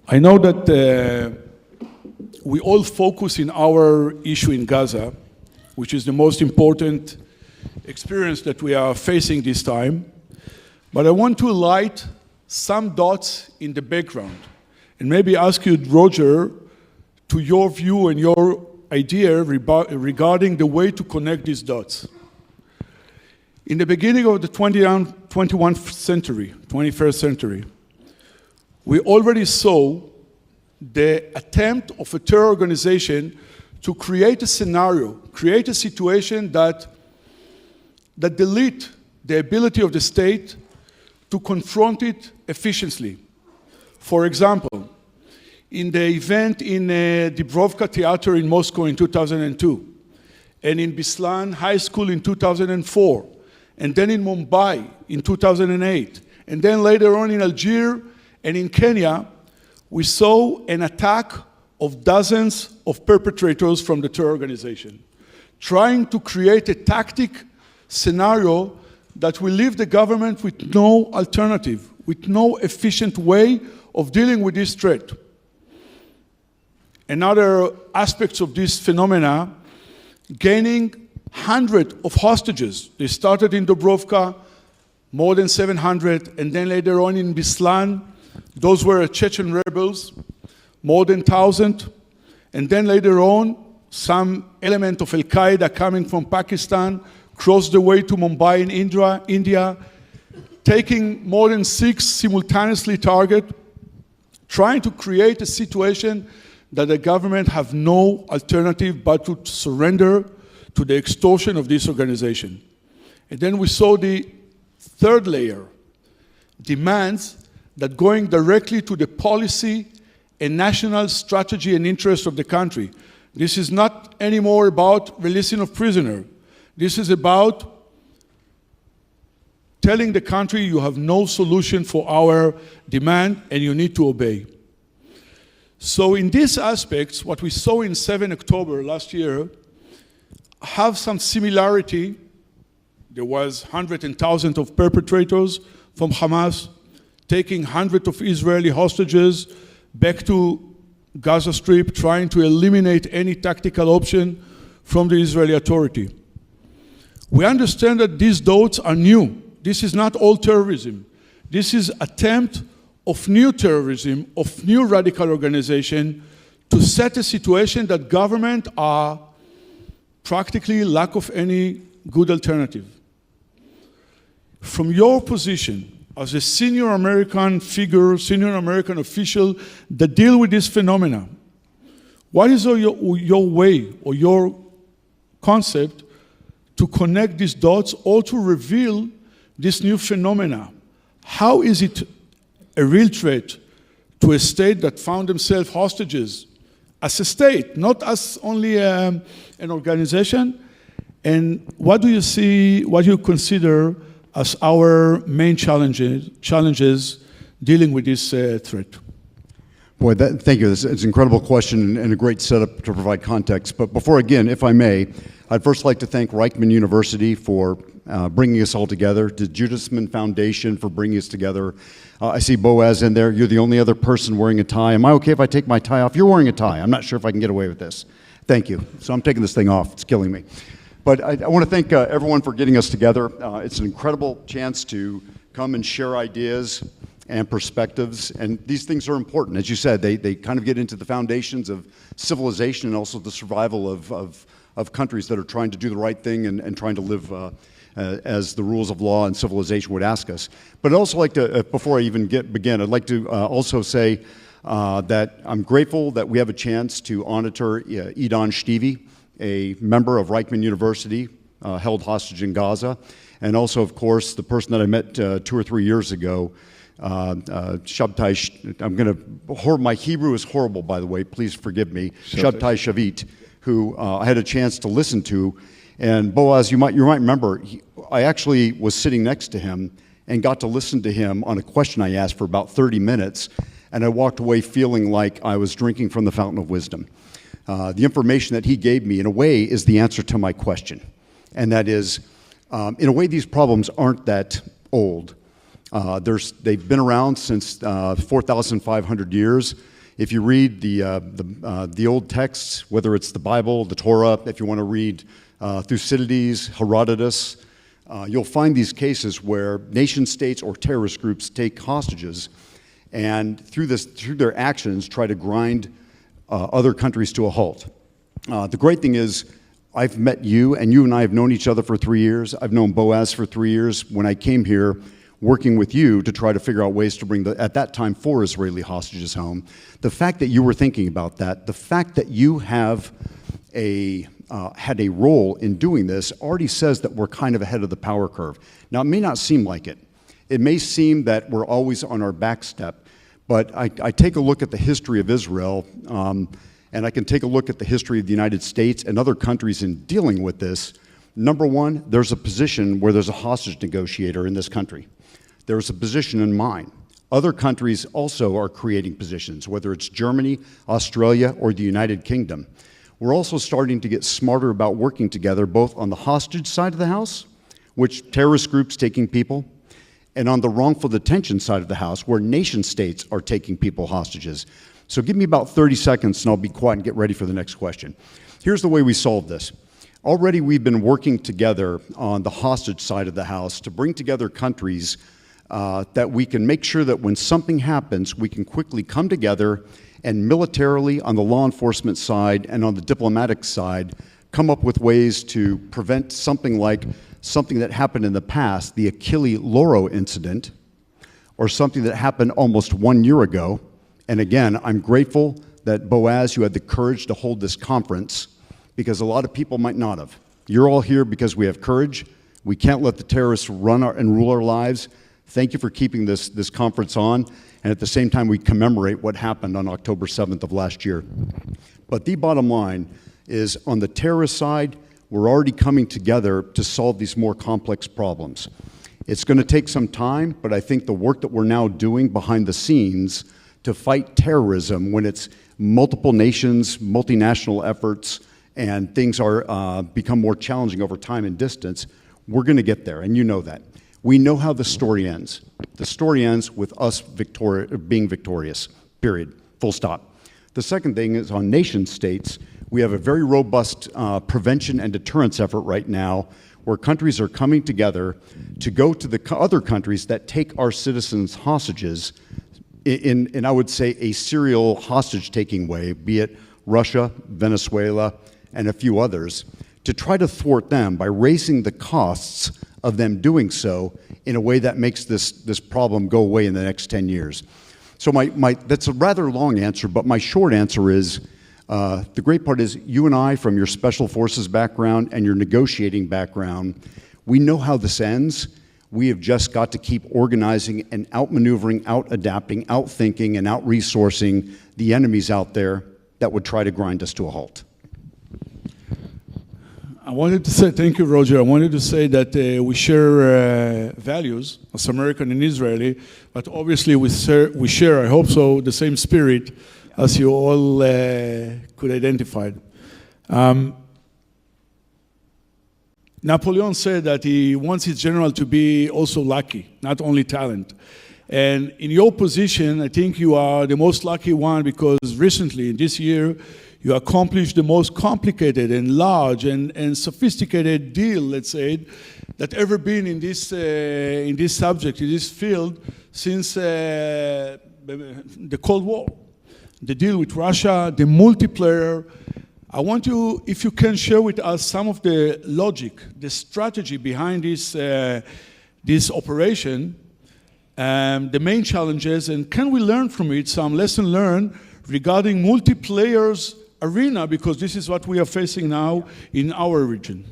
I know that we all focus in our issue in Gaza, which is the most important experience that we are facing this time. But I want to light some dots in the background and maybe ask you, Roger, to your view and your idea regarding the way to connect these dots. In the beginning of the 21st century, we already saw the attempt of a terror organization to create a scenario, create a situation that delete the ability of the state to confront it efficiently. For example, in the event in Dubrovka Theater in Moscow in 2002, and in Beslan High School in 2004, and then in Mumbai in 2008, and then later on in Algiers and in Kenya, we saw an attack of dozens of perpetrators from the terror organization, trying to create a tactic scenario that will leave the government with no alternative, with no efficient way of dealing with this threat. Another aspect of this phenomena, gaining hundreds of hostages. They started in Dubrovka, more than 700, and then later on in Beslan, those were Chechen rebels, more than 1,000, and then later on, some element of Al-Qaeda coming from Pakistan crossed the way to Mumbai in India, taking more than 6 simultaneously target, trying to create a situation that the government have no alternative but to surrender to the extortion of this organization. And then we saw the third layer, demands that going directly to the policy and national strategy and interest of the country. This is not anymore about releasing of prisoners. This is about telling the country you have no solution for our demand and you need to obey. So in these aspects, what we saw in 7 October last year have some similarity. There was hundreds and thousands of perpetrators from Hamas taking hundreds of Israeli hostages back to Gaza Strip, trying to eliminate any tactical option from the Israeli Authority. We understand that these dots are new. This is not old terrorism. This is attempt of new terrorism, of new radical organization to set a situation that government are practically lack of any good alternative. From your position as a senior American figure, senior American official that deal with this phenomena, what is your way or your concept to connect these dots or to reveal this new phenomena? How is it a real threat to a state that found themselves hostages as a state, not as only an organization? And what do you see, what do you consider as our main challenges dealing with this threat? Boy, thank you. It's an incredible question and a great setup to provide context. But before, again, if I may, I'd first like to thank Reichman University for bringing us all together, the Judisman Foundation for bringing us together. I see Boaz in there. You're the only other person wearing a tie. Am I okay if I take my tie off? You're wearing a tie. I'm not sure if I can get away with this. Thank you. So I'm taking this thing off. It's killing me. But I want to thank everyone for getting us together. It's an incredible chance to come and share ideas and perspectives, and these things are important. As you said, they kind of get into the foundations of civilization and also the survival of countries that are trying to do the right thing and trying to live as the rules of law and civilization would ask us. But I'd also like to, before I even begin, I'd like to also say that I'm grateful that we have a chance to honor Idan Shtivi, a member of Reichman University, held hostage in Gaza, and also, of course, the person that I met 2 or 3 years ago, Shabtai, my Hebrew is horrible, by the way, please forgive me, Shabtai Shavit, who I had a chance to listen to. And Boaz, you might remember, I actually was sitting next to him and got to listen to him on a question I asked for about 30 minutes, and I walked away feeling like I was drinking from the fountain of wisdom. The information that he gave me, in a way, is the answer to my question. And that is, in a way, these problems aren't that old. They've been around since 4,500 years. If you read the old texts, whether it's the Bible, the Torah, if you want to read Thucydides, Herodotus, you'll find these cases where nation states or terrorist groups take hostages and through their actions try to grind other countries to a halt. The great thing is I've met you, and you and I have known each other for 3 years. I've known Boaz for 3 years when I came here working with you to try to figure out ways to bring at that time, 4 Israeli hostages home. The fact that you were thinking about that, the fact that you have had a role in doing this already says that we're kind of ahead of the power curve. Now, it may not seem like it. It may seem that we're always on our back step, but I take a look at the history of Israel, and I can take a look at the history of the United States and other countries in dealing with this. Number one, there's a position where there's a hostage negotiator in this country. There's a position in mine. Other countries also are creating positions, whether it's Germany, Australia, or the United Kingdom. We're also starting to get smarter about working together, both on the hostage side of the house, which terrorist groups taking people, and on the wrongful detention side of the house, where nation states are taking people hostages. So give me about 30 seconds and I'll be quiet and get ready for the next question. Here's the way we solve this. Already we've been working together on the hostage side of the house to bring together countries that we can make sure that when something happens, we can quickly come together and militarily, on the law enforcement side and on the diplomatic side, come up with ways to prevent something like something that happened in the past, the Achille Lauro incident, or something that happened almost 1 year ago. And again, I'm grateful that Boaz, you had the courage to hold this conference, because a lot of people might not have. You're all here because we have courage. We can't let the terrorists run and rule our lives. Thank you for keeping this conference on, and at the same time, we commemorate what happened on October 7th of last year. But the bottom line is, on the terrorist side, we're already coming together to solve these more complex problems. It's going to take some time, but I think the work that we're now doing behind the scenes to fight terrorism, when it's multiple nations, multinational efforts, and things are become more challenging over time and distance, we're going to get there, and you know that. We know how the story ends. The story ends with us being victorious, period, full stop. The second thing is, on nation states, we have a very robust prevention and deterrence effort right now, where countries are coming together to go to the other countries that take our citizens hostages in I would say, a serial hostage-taking way, be it Russia, Venezuela, and a few others, to try to thwart them by raising the costs of them doing so in a way that makes this problem go away in the next 10 years. So that's a rather long answer, but my short answer is, the great part is, you and I, from your special forces background and your negotiating background, we know how this ends. We have just got to keep organizing and outmaneuvering, out-adapting, out-thinking, and out-resourcing the enemies out there that would try to grind us to a halt. I wanted to say, thank you, Roger. I wanted to say that we share values as American and Israeli, but obviously we share, I hope so, the same spirit as you all could identify. Napoleon said that he wants his general to be also lucky, not only talent. And in your position, I think you are the most lucky one, because recently, this year, you accomplished the most complicated and large and sophisticated deal, let's say, that ever been in this subject, in this field, since the Cold War. The deal with Russia, the multiplayer. I want you, if you can, share with us some of the logic, the strategy behind this operation, the main challenges, and can we learn from it some lesson learned regarding multiplayers arena, because this is what we are facing now in our region.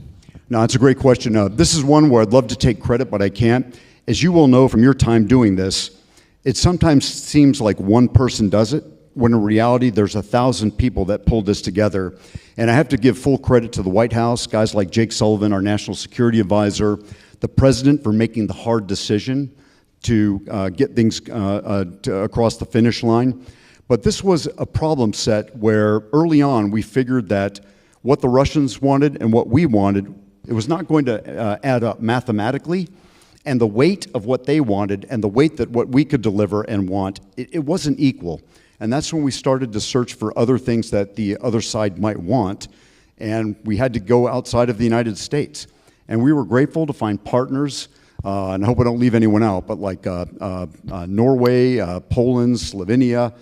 No, it's a great question. This is one where I'd love to take credit, but I can't. As you will know from your time doing this, it sometimes seems like one person does it, when in reality there's 1,000 people that pulled this together. And I have to give full credit to the White House, guys like Jake Sullivan, our national security advisor, the president for making the hard decision to get things across the finish line. But this was a problem set where early on we figured that what the Russians wanted and what we wanted, it was not going to add up mathematically, and the weight of what they wanted and the weight that what we could deliver and want, it wasn't equal. And that's when we started to search for other things that the other side might want. And we had to go outside of the United States. And we were grateful to find partners, and I hope I don't leave anyone out, but like Norway, Poland, Slovenia,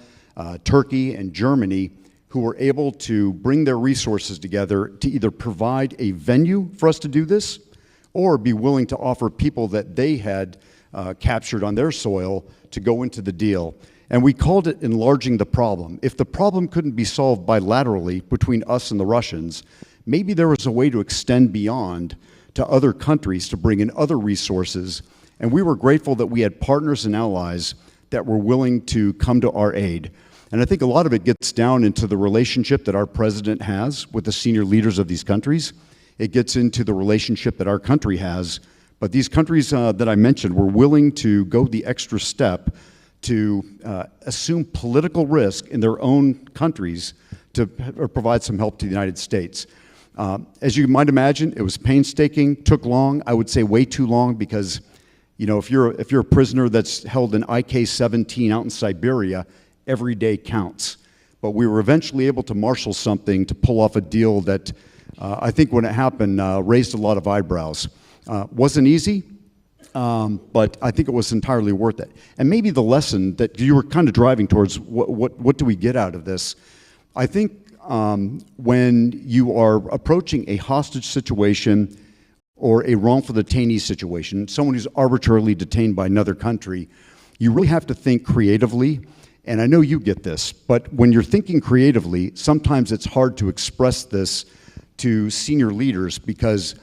Turkey, and Germany, who were able to bring their resources together to either provide a venue for us to do this, or be willing to offer people that they had captured on their soil to go into the deal. And we called it enlarging the problem. If the problem couldn't be solved bilaterally between us and the Russians, maybe there was a way to extend beyond to other countries to bring in other resources. And we were grateful that we had partners and allies that were willing to come to our aid. And I think a lot of it gets down into the relationship that our president has with the senior leaders of these countries. It gets into the relationship that our country has. But these countries that I mentioned were willing to go the extra step to assume political risk in their own countries to provide some help to the United States. As you might imagine, it was painstaking, took long. I would say way too long because, you know, if you're a prisoner that's held in IK-17 out in Siberia, every day counts. But we were eventually able to marshal something to pull off a deal that I think when it happened raised a lot of eyebrows. Wasn't easy, but I think it was entirely worth it. And maybe the lesson that you were kind of driving towards, what do we get out of this? I think when you are approaching a hostage situation or a wrongful detainee situation, someone who's arbitrarily detained by another country, you really have to think creatively. And I know you get this, but when you're thinking creatively, sometimes it's hard to express this to senior leaders because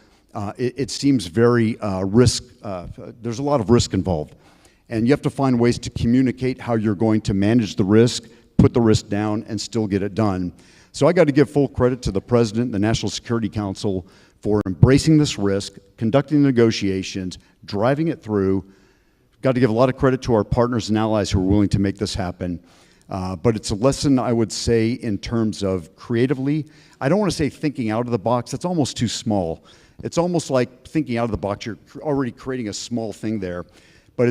it seems very there's a lot of risk involved. And you have to find ways to communicate how you're going to manage the risk, put the risk down, and still get it done. So I got to give full credit to the President and the National Security Council for embracing this risk, conducting negotiations, driving it through. Got to give a lot of credit to our partners and allies who are willing to make this happen. But it's a lesson, I would say, in terms of creatively. I don't want to say thinking out of the box. That's almost too small. It's almost like thinking out of the box. You're already creating a small thing there. But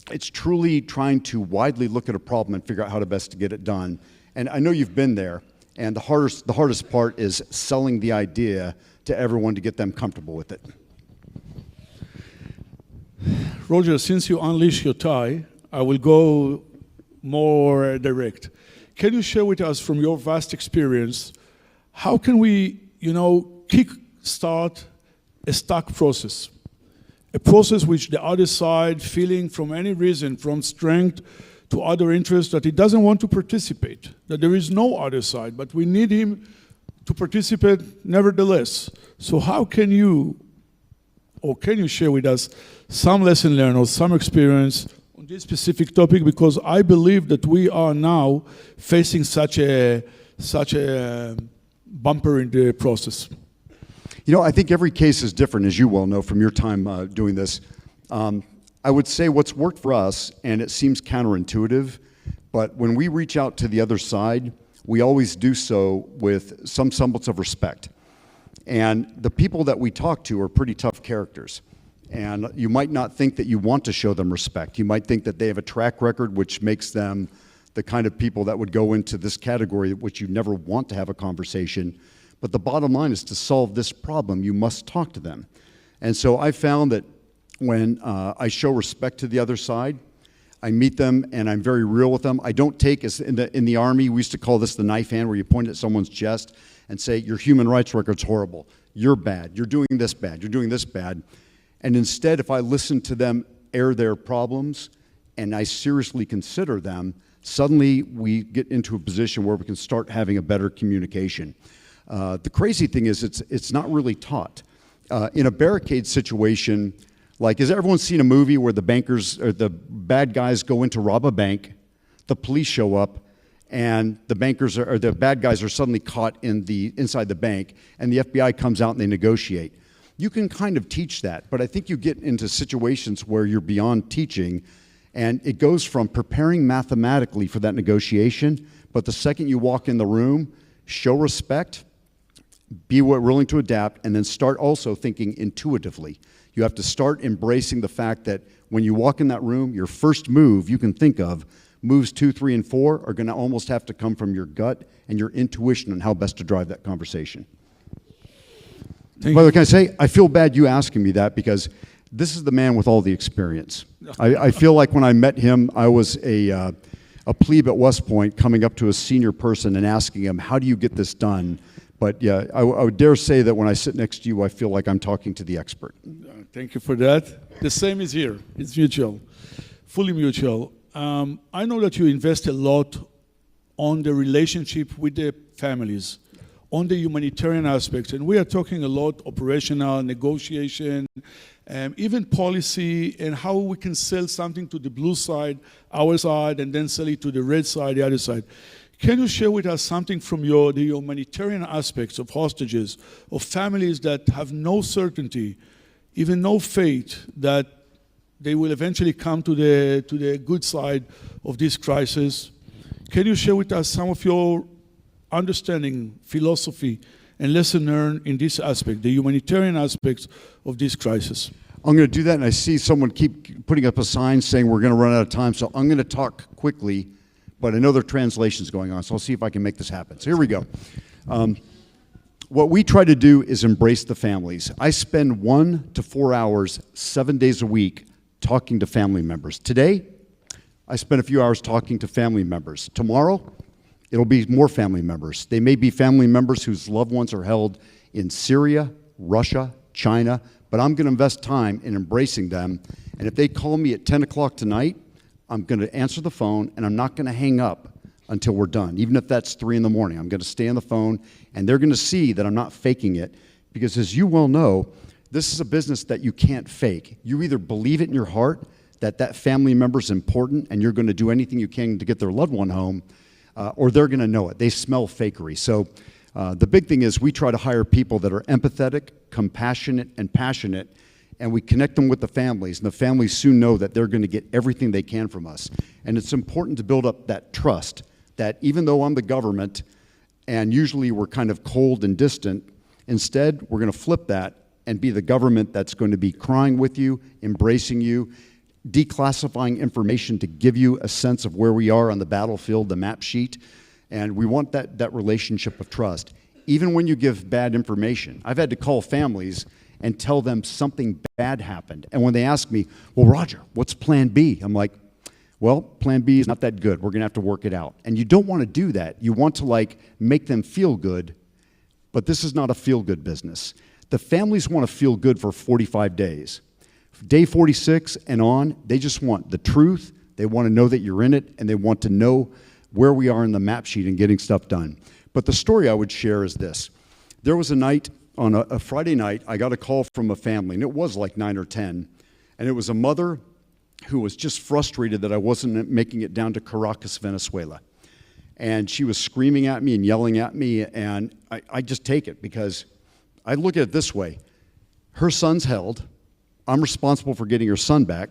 it's truly trying to widely look at a problem and figure out how to best to get it done. And I know you've been there. And the hardest part is selling the idea to everyone to get them comfortable with it. Roger, since you unleash your tie, I will go more direct. Can you share with us from your vast experience, how can we, kick-start a stuck process? A process which the other side, feeling from any reason, from strength to other interests, that he doesn't want to participate, that there is no other side, but we need him to participate nevertheless. So how can you share with us some lesson learned or some experience on this specific topic? Because I believe that we are now facing such a bumper in the process. I think every case is different, as you well know from your time doing this. I would say what's worked for us, and it seems counterintuitive, but when we reach out to the other side, we always do so with some semblance of respect. And the people that we talk to are pretty tough characters. And you might not think that you want to show them respect. You might think that they have a track record which makes them the kind of people that would go into this category which you never want to have a conversation. But the bottom line is to solve this problem, you must talk to them. And so I found that when I show respect to the other side, I meet them and I'm very real with them. I don't take, as in the Army, we used to call this the knife hand, where you point at someone's chest and say, your human rights record's horrible. You're bad. You're doing this bad. You're doing this bad. And instead, if I listen to them air their problems and I seriously consider them, suddenly we get into a position where we can start having a better communication. The crazy thing is it's not really taught. In a barricade situation, like, has everyone seen a movie where the bankers or the bad guys go in to rob a bank, the police show up, and the bankers or the bad guys are suddenly caught inside the bank, and the FBI comes out and they negotiate? You can kind of teach that, but I think you get into situations where you're beyond teaching, and it goes from preparing mathematically for that negotiation, but the second you walk in the room, show respect, be willing to adapt, and then start also thinking intuitively. You have to start embracing the fact that when you walk in that room, your first move you can think of Moves 2, 3, and 4 are going to almost have to come from your gut and your intuition on how best to drive that conversation. By the way, can I say, I feel bad you asking me that because this is the man with all the experience. I feel like when I met him, I was a plebe at West Point coming up to a senior person and asking him, how do you get this done? But yeah, I would dare say that when I sit next to you, I feel like I'm talking to the expert. Thank you for that. The same is here. It's mutual, fully mutual. I know that you invest a lot on the relationship with the families, on the humanitarian aspects, and we are talking a lot operational, negotiation, even policy, and how we can sell something to the blue side, our side, and then sell it to the red side, the other side. Can you share with us something from the humanitarian aspects of hostages, of families that have no certainty, even no faith that they will eventually come to the good side of this crisis? Can you share with us some of your understanding, philosophy, and lesson learned in this aspect, the humanitarian aspects of this crisis? I'm going to do that, and I see someone keep putting up a sign saying we're going to run out of time, so I'm going to talk quickly, but I know there are translations going on, so I'll see if I can make this happen. So here we go. What we try to do is embrace the families. I spend 1 to 4 hours, 7 days a week, talking to family members. Today, I spent a few hours talking to family members. Tomorrow, it'll be more family members. They may be family members whose loved ones are held in Syria, Russia, China, but I'm going to invest time in embracing them. And if they call me at 10 o'clock tonight, I'm going to answer the phone, and I'm not going to hang up until we're done. Even if that's 3 in the morning, I'm going to stay on the phone, and they're going to see that I'm not faking it. Because as you well know, this is a business that you can't fake. You either believe it in your heart that that family member is important and you're going to do anything you can to get their loved one home, or they're going to know it. They smell fakery. So the big thing is we try to hire people that are empathetic, compassionate, and passionate, and we connect them with the families, and the families soon know that they're going to get everything they can from us. And it's important to build up that trust that even though I'm the government, and usually we're kind of cold and distant, instead we're going to flip that and be the government that's going to be crying with you, embracing you, declassifying information to give you a sense of where we are on the battlefield, the map sheet. And we want that relationship of trust. Even when you give bad information, I've had to call families and tell them something bad happened. And when they ask me, well, Roger, what's plan B? I'm like, well, plan B is not that good. We're going to have to work it out. And you don't want to do that. You want to make them feel good, but this is not a feel-good business. The families want to feel good for 45 days. Day 46 and on, they just want the truth. They want to know that you're in it, and they want to know where we are in the map sheet and getting stuff done. But the story I would share is this. There was a night, on a Friday night, I got a call from a family, and it was like 9 or 10, and it was a mother who was just frustrated that I wasn't making it down to Caracas, Venezuela. And she was screaming at me and yelling at me, and I just take it because I look at it this way. Her son's held. I'm responsible for getting her son back.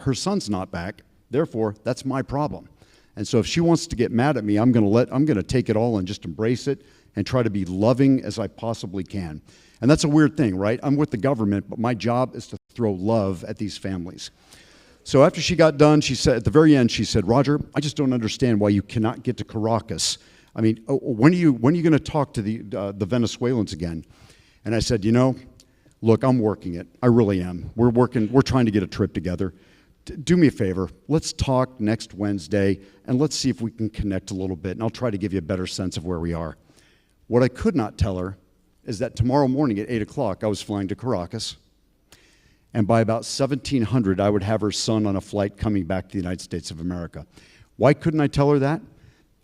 Her son's not back. Therefore, that's my problem. And so if she wants to get mad at me, I'm going to take it all and just embrace it and try to be loving as I possibly can. And that's a weird thing, right? I'm with the government, but my job is to throw love at these families. So after she got done, she said, at the very end, she said, Roger, I just don't understand why you cannot get to Caracas. I mean, when are you going to talk to the Venezuelans again? And I said, look, I'm working it. I really am. We're trying to get a trip together. Do me a favor. Let's talk next Wednesday, and let's see if we can connect a little bit, and I'll try to give you a better sense of where we are. What I could not tell her is that tomorrow morning at 8 o'clock, I was flying to Caracas, and by about 1700, I would have her son on a flight coming back to the United States of America. Why couldn't I tell her that?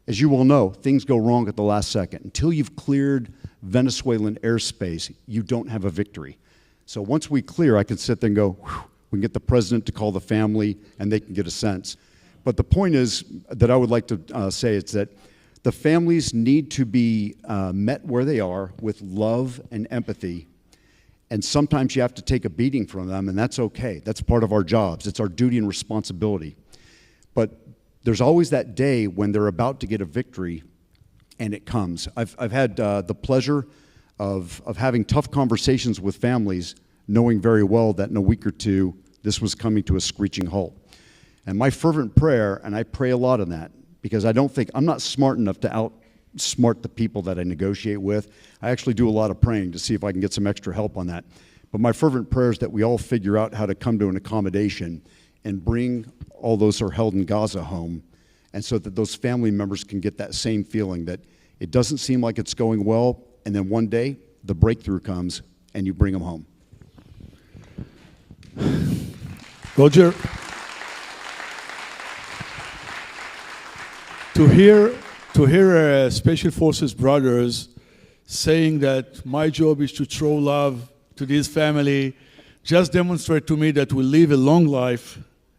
As you well know, things go wrong at the last second. Until you've cleared Venezuelan airspace, you don't have a victory. So once we clear, I can sit there and go, whew, we can get the president to call the family, and they can get a sense. But the point is that I would like to say is that the families need to be met where they are with love and empathy. And sometimes you have to take a beating from them, and that's okay. That's part of our jobs. It's our duty and responsibility. But there's always that day when they're about to get a victory, and it comes. I've had the pleasure of having tough conversations with families, knowing very well that in a week or two, this was coming to a screeching halt. And my fervent prayer, and I pray a lot on that, because I'm not smart enough to outsmart the people that I negotiate with. I actually do a lot of praying to see if I can get some extra help on that. But my fervent prayer is that we all figure out how to come to an accommodation and bring all those who are held in Gaza home, and so that those family members can get that same feeling that it doesn't seem like it's going well, and then one day the breakthrough comes and you bring them home. Roger, to hear Special Forces brothers saying that my job is to throw love to this family just demonstrate to me that we live a long life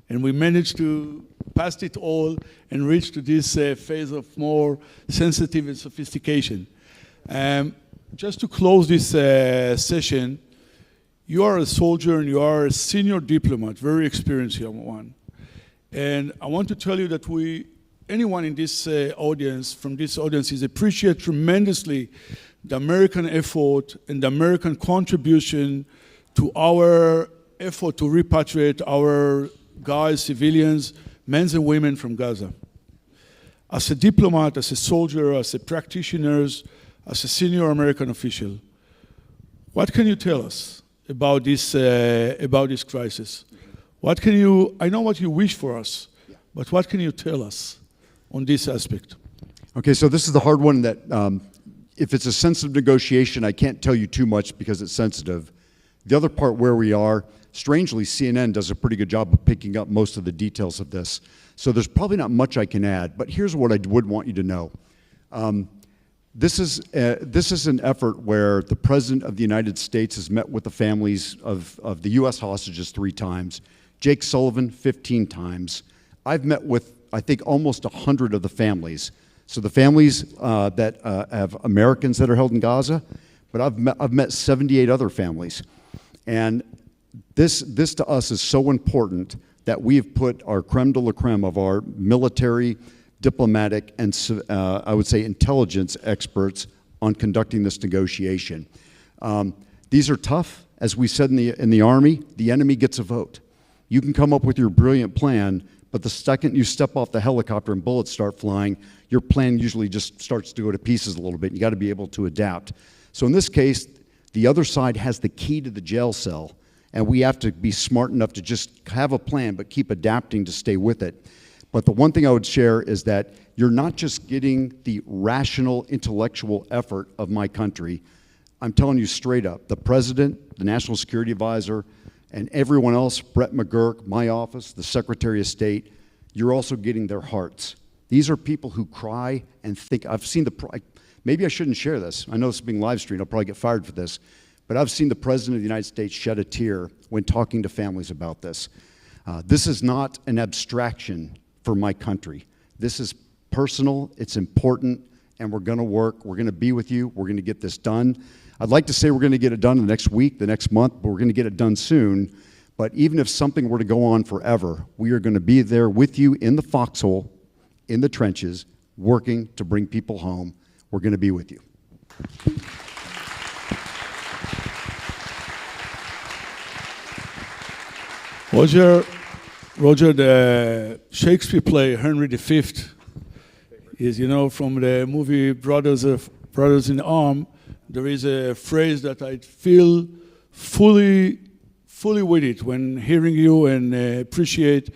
and we managed to pass it all and reach to this phase of more sensitive and sophistication. Just to close this session, you are a soldier and you are a senior diplomat, very experienced young one. And I want to tell you that anyone in this audience, from this audience, is appreciate tremendously the American effort and the American contribution to our effort to repatriate our guys, civilians, men and women from Gaza. As a diplomat, as a soldier, as a practitioner, as a senior American official, what can you tell us about this crisis? I know what you wish for us, but what can you tell us on this aspect? Okay, so this is the hard one that if it's a sensitive negotiation, I can't tell you too much because it's sensitive. The other part where we are, strangely, CNN does a pretty good job of picking up most of the details of this. So there's probably not much I can add, but here's what I would want you to know. This is an effort where the President of the United States has met with the families of the U.S. hostages 3 times, Jake Sullivan 15 times. I've met with, I think, almost 100 of the families. So the families that have Americans that are held in Gaza, but I've met 78 other families. And this to us is so important that we have put our creme de la creme of our military, diplomatic, and I would say intelligence experts on conducting this negotiation. These are tough. As we said in the Army, the enemy gets a vote. You can come up with your brilliant plan, but the second you step off the helicopter and bullets start flying, your plan usually just starts to go to pieces a little bit. You got to be able to adapt. So in this case, the other side has the key to the jail cell, and we have to be smart enough to just have a plan, but keep adapting to stay with it. But the one thing I would share is that you're not just getting the rational, intellectual effort of my country. I'm telling you straight up, the President, the National Security Advisor, and everyone else, Brett McGurk, my office, the Secretary of State, you're also getting their hearts. These are people who cry and think. I've seen maybe I shouldn't share this. I know this is being live streamed. I'll probably get fired for this. But I've seen the President of the United States shed a tear when talking to families about this. This is not an abstraction for my country. This is personal, it's important, and we're gonna work, we're gonna be with you, we're gonna get this done. I'd like to say we're gonna get it done the next week, the next month, but we're gonna get it done soon. But even if something were to go on forever, we are gonna be there with you in the foxhole, in the trenches, working to bring people home. We're gonna be with you. Roger, the Shakespeare play Henry V is, from the movie Brothers in Arms. There is a phrase that I feel fully with it when hearing you, and appreciate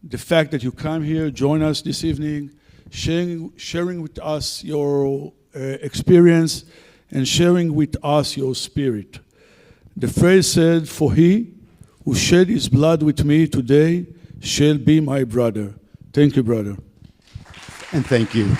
the fact that you come here, join us this evening, sharing with us your experience and sharing with us your spirit. The phrase said, "For he who shed his blood with me today shall be my brother." Thank you, brother. And thank you.